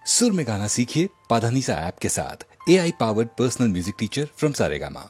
सुर में गाना सीखिए पाधानीसा ऐप के साथ। AI powered personal music teacher from Saregama.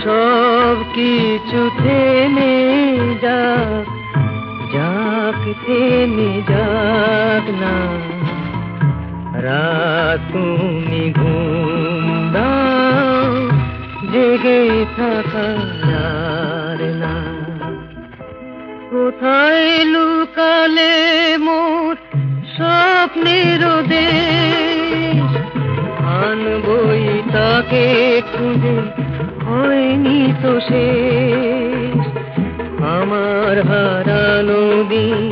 সব কিছু থেমে যাক, থাক থেমে যাক না, রাত তুমি ঘুম দাও, জেগে থাকা আর না। কোথায় লুকালে মোর স্বপ্নের দেশ, আনবই তাকে খুঁজে, হয়নি তো শেষ। আমার হারানো দিন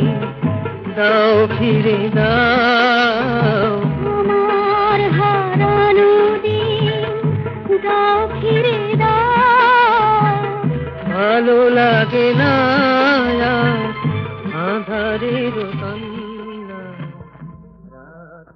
দাও ফিরে দাও, আমার হারানো দিন দাও ফিরে দাও। ভালো লাগে না আধারের কান্না, রাত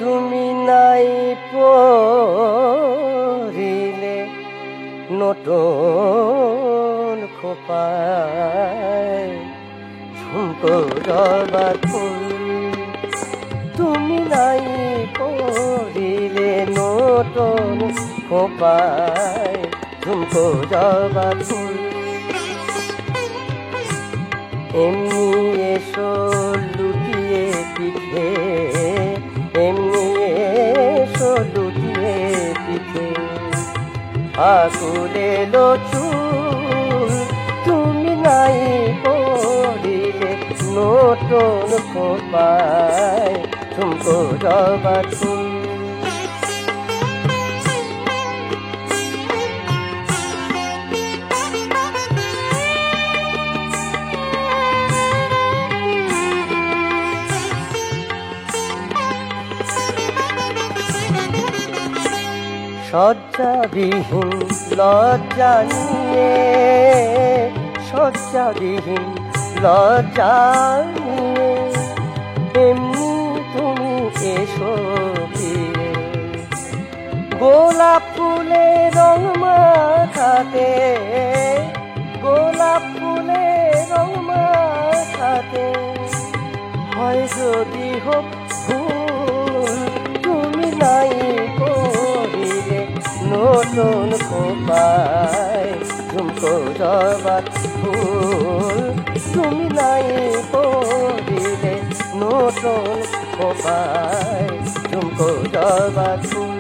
তুমি নাই পড়িলে নতুন খোপায় ঝুমকো জবা ফুল, তুমি নাই পড়িলে নতুন খোপায় ঝুমকো জবা ফুল। এমনি এসো লুটিয়ে পিঠে, এমনি এসো লুটিয়ে পিঠে, আকুলে লো চুল, তুমি নাই পড়িলে নতুন খোপায় ঝুমকো জবা ফুল। শয্যাবিহীন লজ্জা নিয়ে, শয্যাবিহীন লজ্জা নিয়ে, এমনি তুমি এসো ফিরে, গোলাপ ফুলে রং মাখাতে, গোলাপ ফুলে রং মাখাতে, হয় যদি হোক ভুল, তুমি নাই পড়িলে নতুন খোপায় ঝুমকো জবা ফুল, তুমি নাই পড়িলে নতুন খোপায় ঝুমকো জবা ফুল।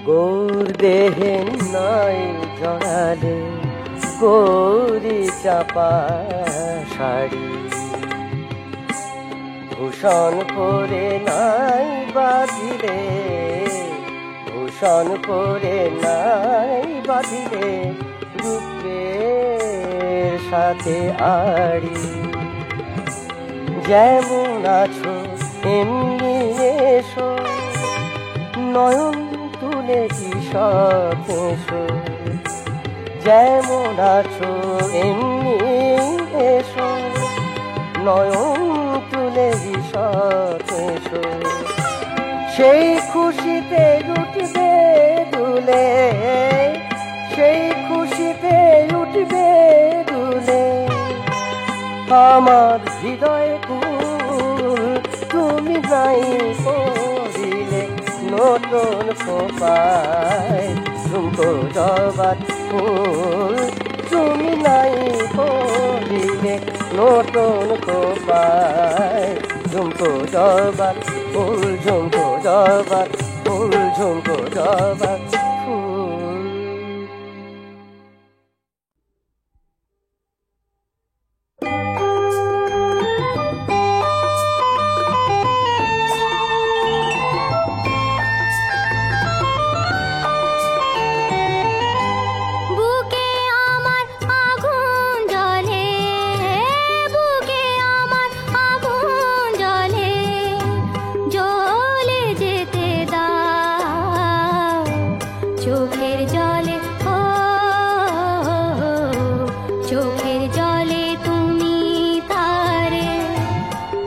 গৌর দেহে নাই জড়ালে গৌরী চাপা শাড়ি, ভূষণ পরে নাই বাঁধিলে, ভূষণ পরে নাই বাঁধিলে, রূপের সাথে আড়ি। যেমন আছো এমনি এসো, নয়ন তুলে ঈষৎ এসো, যেমন আছো এমনি এসো, নয়ন তুলে ঈষৎ এসো। সেই খুশিতে উঠবে দুলে, সেই খুশিতে উঠবে দুলে, আমার হৃদয় কুল, তুমি নাই পড়িলে নতুন খোপায় ঝুমকো জবা ফুল, তুমি নাই পড়িলে নতুন খোপায় ঝুমকো জবা ফুল, ঝুমকো জবা ফুল, ঝুমকো জবা ফুল। চোখের জলে তুমি তারে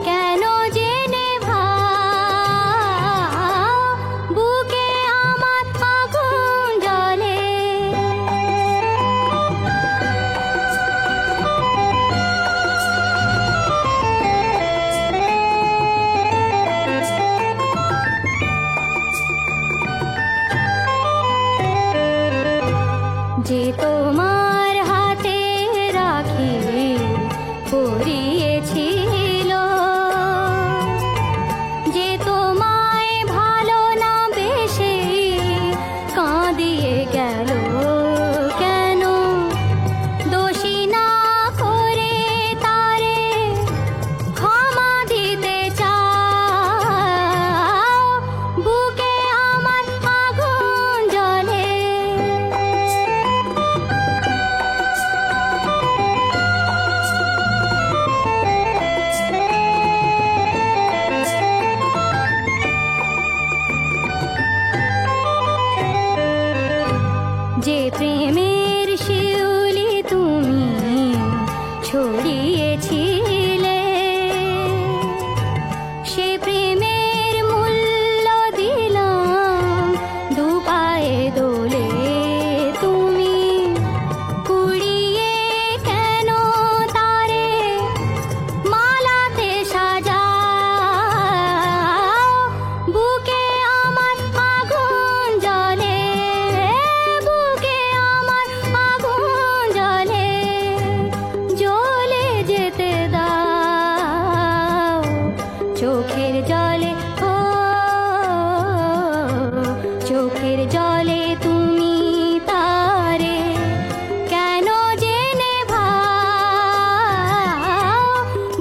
কেন জেনে ভাও বুকে আমার আগুন জ্বলে যে তোমার হাতে রাখি পরিয়েছিল যে তোমায় ভালো না বেশে কাঁদিয়ে গেল কেন দোষী না করে তারে ক্ষমা দিতে চাও বুকে আমার আগুন জ্বলে যে প্রেমের শিউলি তুমি ছড়িয়েছিলে সে প্রেমের মূল্য দিলাম দু পায়ে দোলে তুমি কুড়িয়ে কেন তারে মালাতে সাজাও বুকে আমার আগুন জ্বলে বুকে আমার আগুন জ্বলে জ্বলে যেতে দাও চোখের জলে ও চোখের জলে তুমি তারে কেন জেনে ভাও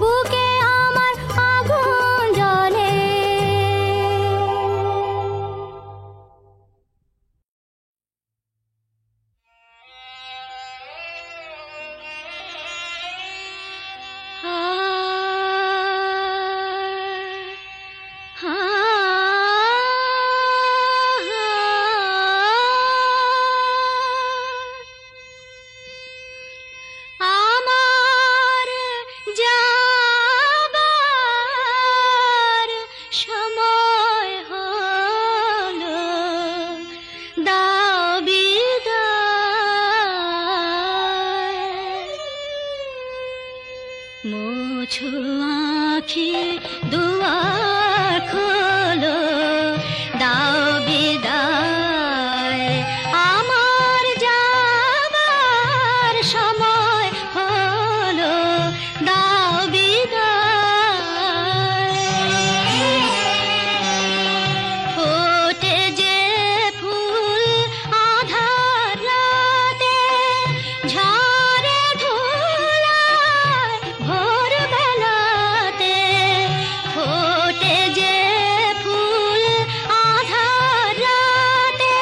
বুকে আমার আগুন জ্বলে আমার যাবার সময় হলো দাও বিদায় মোছো আঁখি দুয়ার খোলো দাও বিদায় আমার যাবার সময় হলো দাও বিদায় ফোটে যে ফুল আধার রাতে ঝরে ধুলায় ভোর বেলাতে ফোটে যে ফুল আধার রাতে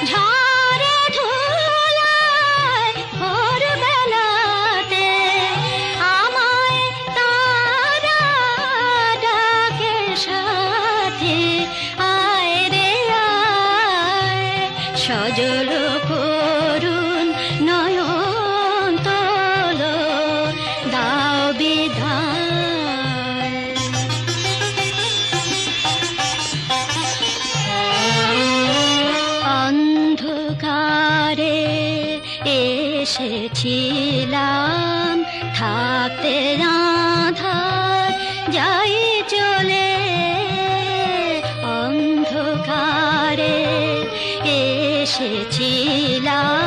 ঝরে ধুলায় ভোর বেলাতে আমায় তারা ডাকে সাথে আয় রে আয় সজল করুণ নয়ন তোলো দাও বিদায় অন্ধকারে এসেছিলাম থাকতে আধার যাই চলে অন্ধকারে এসেছিলাম